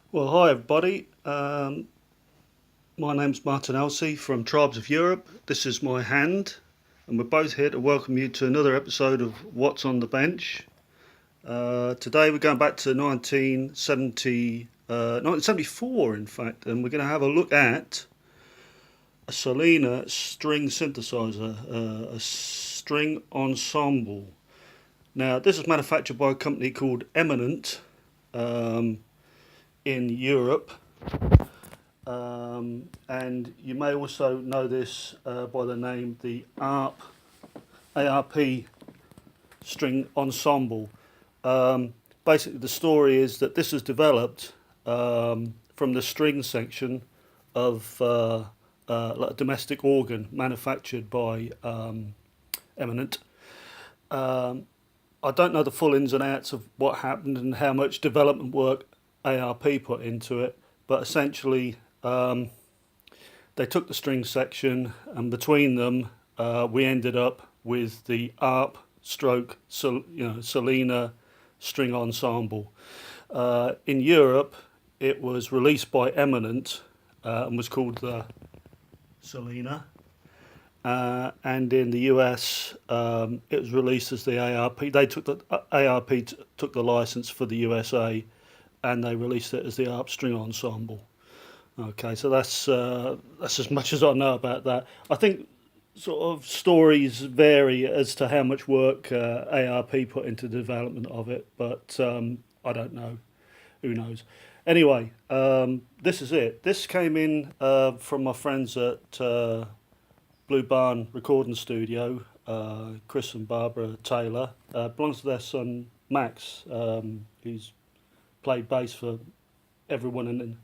Well, hi everybody. My name's Martin Elsey from Tribes of Europe. This is my hand, and we're both here to welcome you to another episode of What's on the Bench. Today we're going back to 1974, in fact, and we're going to have a look at a Solina string synthesizer, a string ensemble. Now, this is manufactured by a company called Eminent um, in Europe. And you may also know this by the name the ARP String Ensemble. Basically, the story is that this was developed from the string section of like a domestic organ manufactured by Eminent. Um, I don't know the full ins and outs of what happened and how much development work ARP put into it, but essentially they took the string section, and between them, we ended up with the ARP Solina string ensemble. In Europe, it was released by Eminent and was called the Solina. And in the US, it was released as the ARP. They took the ARP took the license for the USA, and they released it as the ARP string ensemble. Okay, so that's as much as I know about that. I think sort of stories vary as to how much work ARP put into the development of it, but I don't know. Who knows? Anyway, this is it. This came in from my friends at Blue Barn Recording Studio, Chris and Barbara Taylor. Belongs to their son Max, who's played bass for everyone and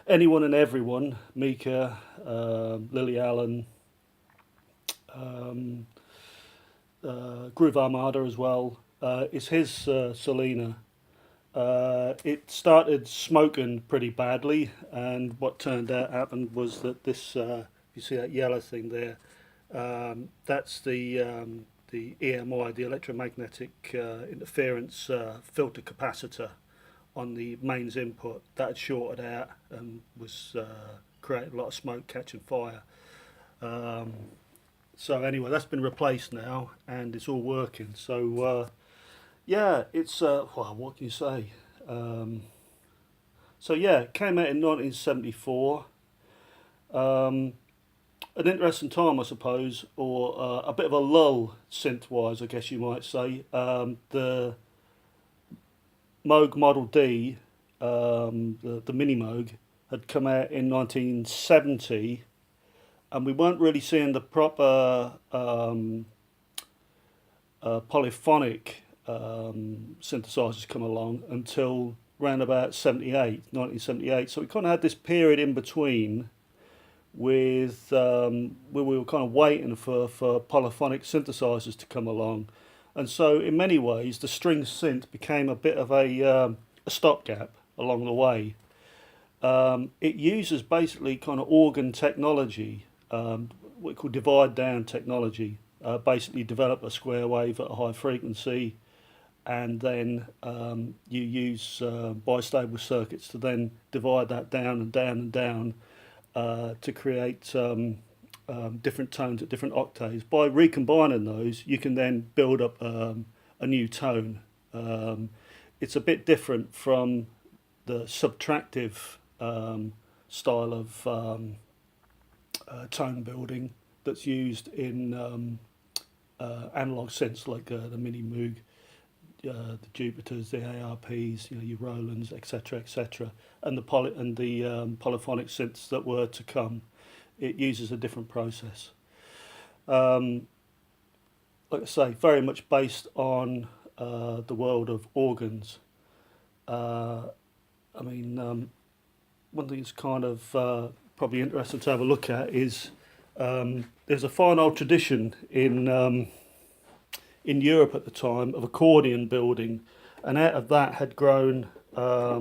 anyone and everyone, Mika, Lily Allen, um, Groove Armada as well. It's his Solina. It started smoking pretty badly, and what turned out happened was that this, you see that yellow thing there, that's the EMI, the electromagnetic interference filter capacitor on the mains input. That had shorted out and was creating a lot of smoke catching fire. Um, so anyway, that's been replaced now and it's all working. So yeah, it's well, what can you say? Um, so yeah, it came out in 1974. Um, an interesting time, I suppose, or a bit of a lull synth-wise, I guess you might say. The Moog Model D, the Mini Moog, had come out in 1970, and we weren't really seeing the proper polyphonic synthesizers come along until around about 78, 1978. So we kind of had this period in between with where we were kind of waiting for polyphonic synthesizers to come along. And so, in many ways, the string synth became a bit of a stopgap along the way. It uses basically kind of organ technology, what we call divide down technology. Basically, develop a square wave at a high frequency, and then you use bistable circuits to then divide that down and down and down to create different tones at different octaves. By recombining those, you can then build up a new tone. It's a bit different from the subtractive style of tone building that's used in analog synths like the Mini Moog, the Jupiters, the ARPs, your Rolands, etc., etc., and the polyphonic synths that were to come. It uses a different process. Um, like I say, very much based on the world of organs. Uh, I mean, one thing that's kind of probably interesting to have a look at is there's a fine old tradition in Europe at the time of accordion building, and out of that had grown uh,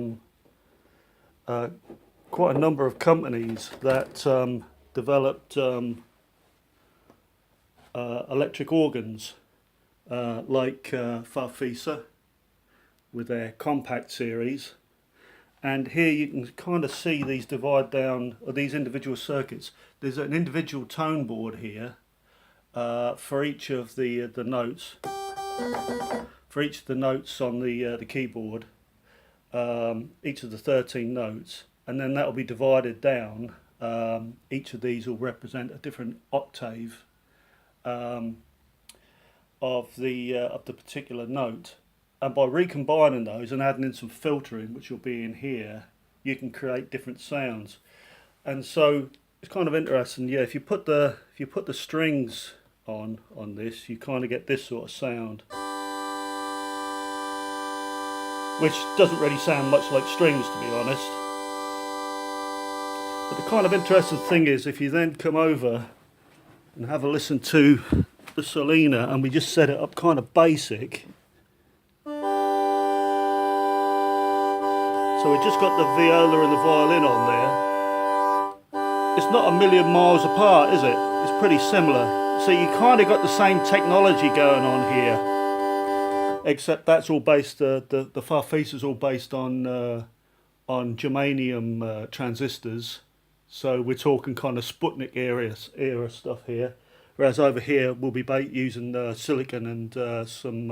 quite a number of companies that developed electric organs, like Farfisa with their compact series, And here you can kind of see these divide down, or these individual circuits. There's an individual tone board here for each of the notes. For each of the notes on the keyboard, each of the 13 notes, and then that will be divided down. Each of these will represent a different octave of the particular note. And by recombining those and adding in some filtering, which will be in here, you can create different sounds. And so it's kind of interesting. Yeah, if you put the strings on this, you kind of get this sort of sound, which doesn't really sound much like strings, to be honest. But the kind of interesting thing is, if you then come over and have a listen to the Solina, and we just set it up kind of basic. So we've just got the viola and the violin on there. It's not a million miles apart, is it? It's pretty similar. So you kind of got the same technology going on here, except that's all based, the Farfisa is all based on germanium transistors. So we're talking kind of Sputnik era stuff here. Whereas over here we'll be using silicon and some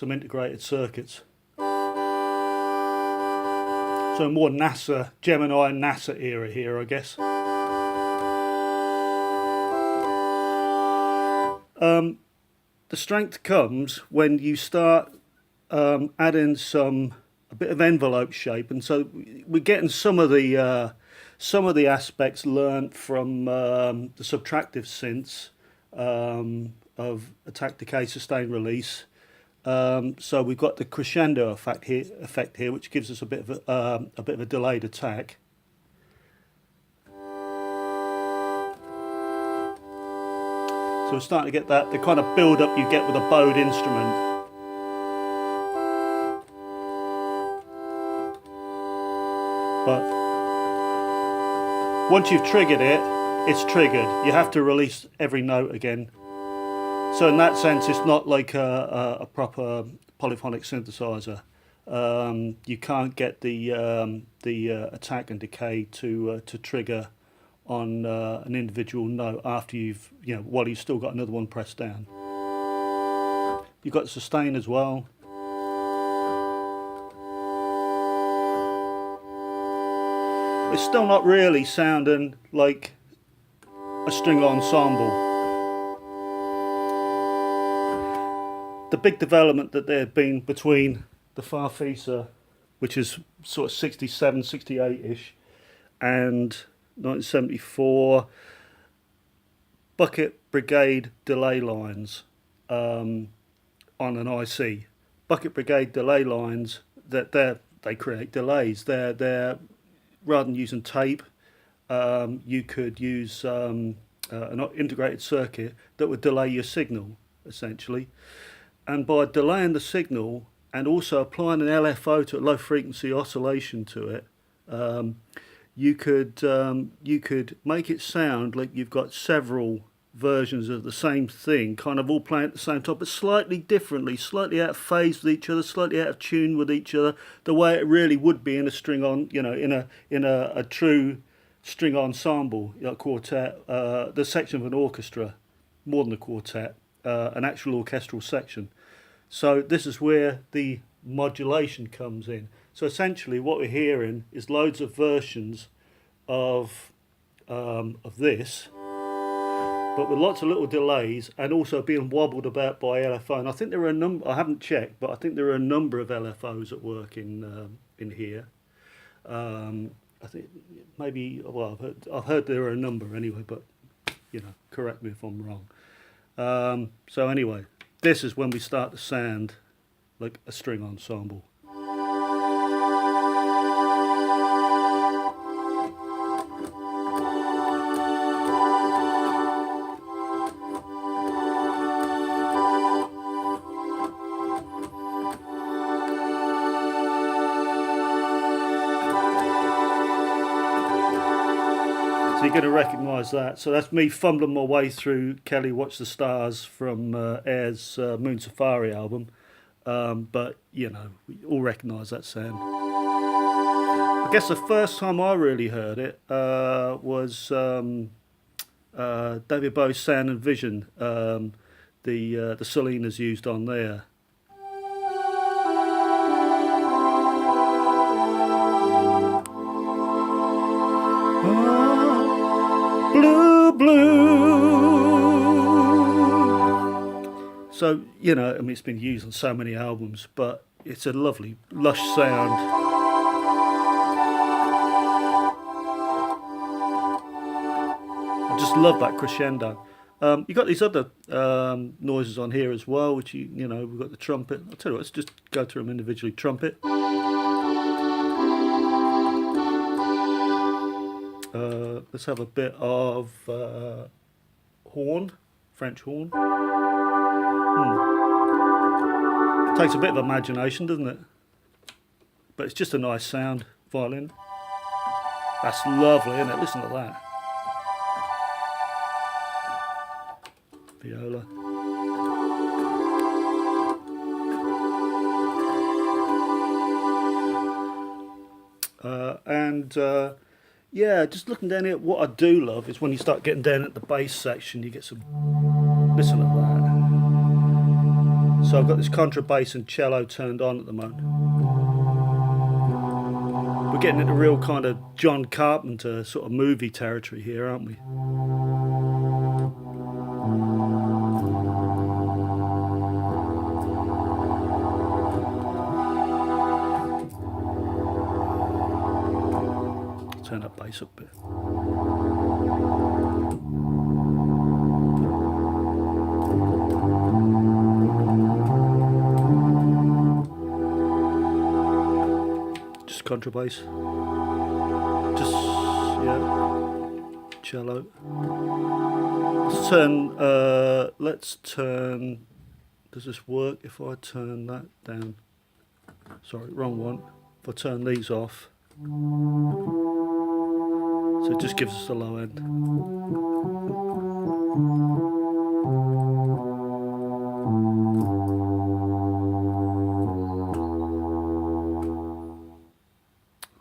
integrated circuits. So more NASA, Gemini and NASA era here, I guess. The strength comes when you start adding a bit of envelope shape, and so we're getting some of the aspects learnt from the subtractive synths of attack, decay, sustain, release. So we've got the crescendo effect here, which gives us a bit of a delayed attack. So we're starting to get the kind of build up you get with a bowed instrument. But once you've triggered it, it's triggered. You have to release every note again. So in that sense, it's not like a proper polyphonic synthesizer. You can't get the attack and decay to trigger on an individual note after while you've still got another one pressed down. You've got sustain as well. It's still not really sounding like a string ensemble. The big development that there had been between the Farfisa, which is sort of 67, 68-ish, and 1974 bucket brigade delay lines on an IC. Bucket brigade delay lines, they create delays. They're rather than using tape, you could use an integrated circuit that would delay your signal, essentially. And by delaying the signal and also applying an LFO to a low frequency oscillation to it, you could make it sound like you've got several versions of the same thing, kind of all playing at the same time, but slightly differently, slightly out of phase with each other, slightly out of tune with each other, the way it really would be in a string on, in a true string ensemble, like quartet, the section of an orchestra, more than a quartet, an actual orchestral section. So this is where the modulation comes in. So essentially what we're hearing is loads of versions of this, but with lots of little delays and also being wobbled about by LFO. And I think there are a number, I haven't checked, but I think there are a number of LFOs at work in here. I think maybe, well, I've heard there are a number anyway, but correct me if I'm wrong. So anyway, this is when we start to sound like a string ensemble. So you're going to recognise that. So that's me fumbling my way through Kelly Watch the Stars from Air's Moon Safari album. But, we all recognise that sound. guess the first time I really heard it was David Bowie's Sound and Vision. The Solinas used on there. Blue, blue. So, you know, I mean, it's been used on so many albums, but it's a lovely, lush sound. I just love that crescendo. You got these other noises on here as well, which you know, we've got the trumpet. I'll tell you what, let's just go through them individually. Trumpet. Let's have a bit of horn, French horn. Takes a bit of imagination, doesn't it? But it's just a nice sound. Violin. That's lovely, isn't it? Listen to that. Viola. Yeah, just looking down here, what I do love is when you start getting down at the bass section, you get some, listen to that. So I've got this contrabass and cello turned on at the moment. We're getting into real kind of John Carpenter sort of movie territory here, aren't we? Turn that bass up a bit. Just contrabass. Just, yeah. Cello. Let's turn, does this work if I turn that down? Sorry, wrong one. If I turn these off. So it just gives us the low end.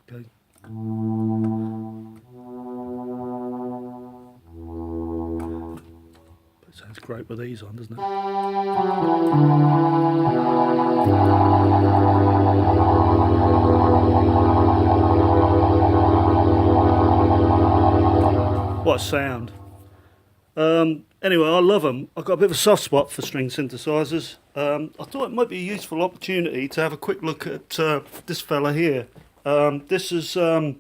Okay. But it sounds great with these on, doesn't it? What a sound. Anyway, I love them. I've got a bit of a soft spot for string synthesizers. I thought it might be a useful opportunity to have a quick look at this fella here. This is the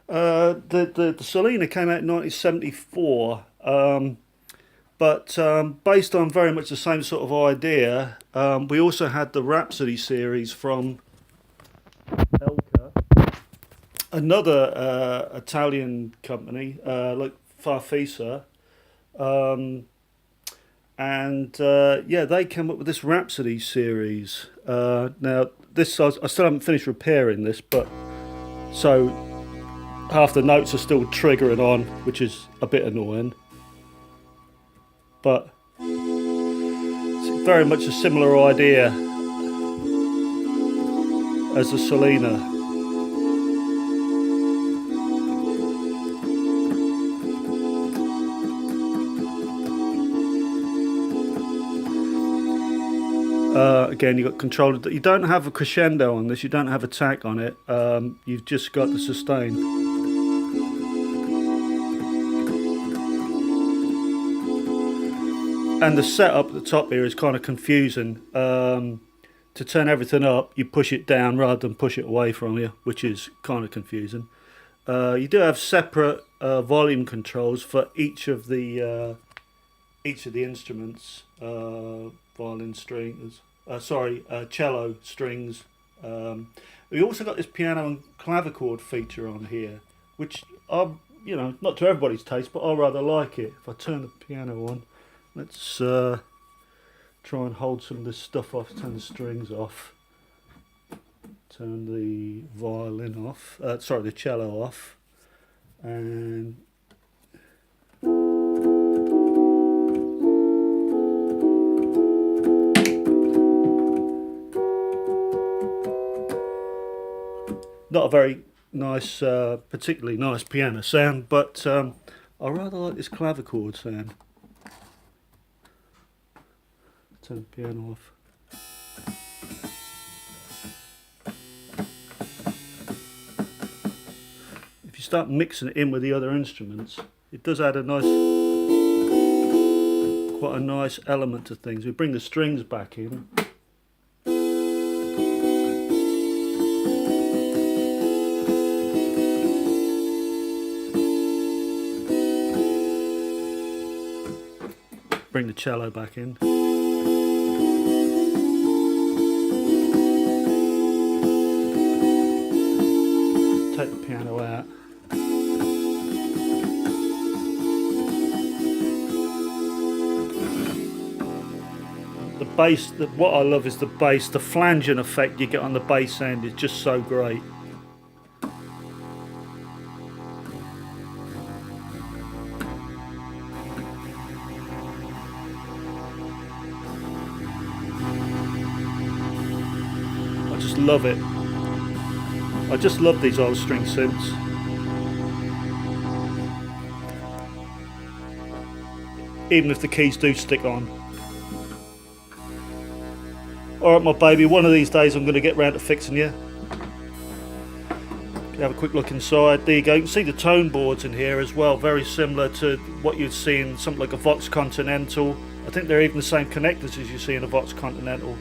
Solina came out in 1974, but based on very much the same sort of idea. We also had the Rhapsody series from another Italian company, like Farfisa, yeah, they came up with this Rhapsody series. Now, this I still haven't finished repairing this, but so half the notes are still triggering on, which is a bit annoying. But it's very much a similar idea as the Solina. Again, you've got control. You don't have a crescendo on this. You don't have a tack on it. You've just got the sustain. And the setup at the top here is kind of confusing. To turn everything up, you push it down rather than push it away from you, which is kind of confusing. You do have separate volume controls for each of the instruments. Violin strings. Cello strings. We also got this piano and clavichord feature on here, which are, you know, not to everybody's taste, but I rather like it. If I turn the piano on, let's try and hold some of this stuff off. Turn the strings off. Turn the violin off. The cello off, and not a very nice, particularly nice piano sound, but I rather like this clavichord sound. Turn the piano off. If you start mixing it in with the other instruments, it does add a nice, quite a nice element to things. We bring the strings back in. Bring the cello back in. Take the piano out. The bass, what I love is the bass, the flanging effect you get on the bass end is just so great. I just love it. I just love these old string synths. Even if the keys do stick on. Alright my baby, one of these days I'm going to get round to fixing you. Have a quick look inside. There you go. You can see the tone boards in here as well, very similar to what you'd see in something like a Vox Continental. I think they're even the same connectors as you see in a Vox Continental.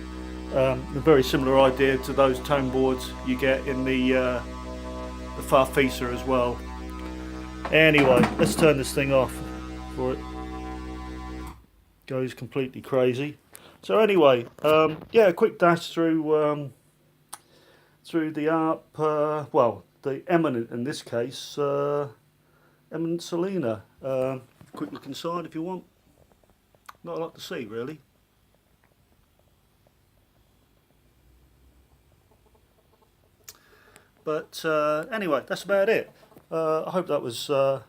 A very similar idea to those tone boards you get in the Farfisa as well. Anyway, let's turn this thing off before it goes completely crazy. So anyway, yeah, a quick dash through the ARP, well, the Eminent in this case, Eminent Solina. Quick look inside if you want. Not a lot to see really. But anyway, that's about it. I hope that was a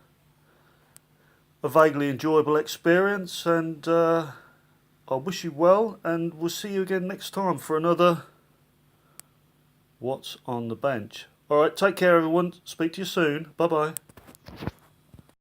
vaguely enjoyable experience, and I wish you well, and we'll see you again next time for another What's on the Bench. Alright, take care everyone. Speak to you soon. Bye bye.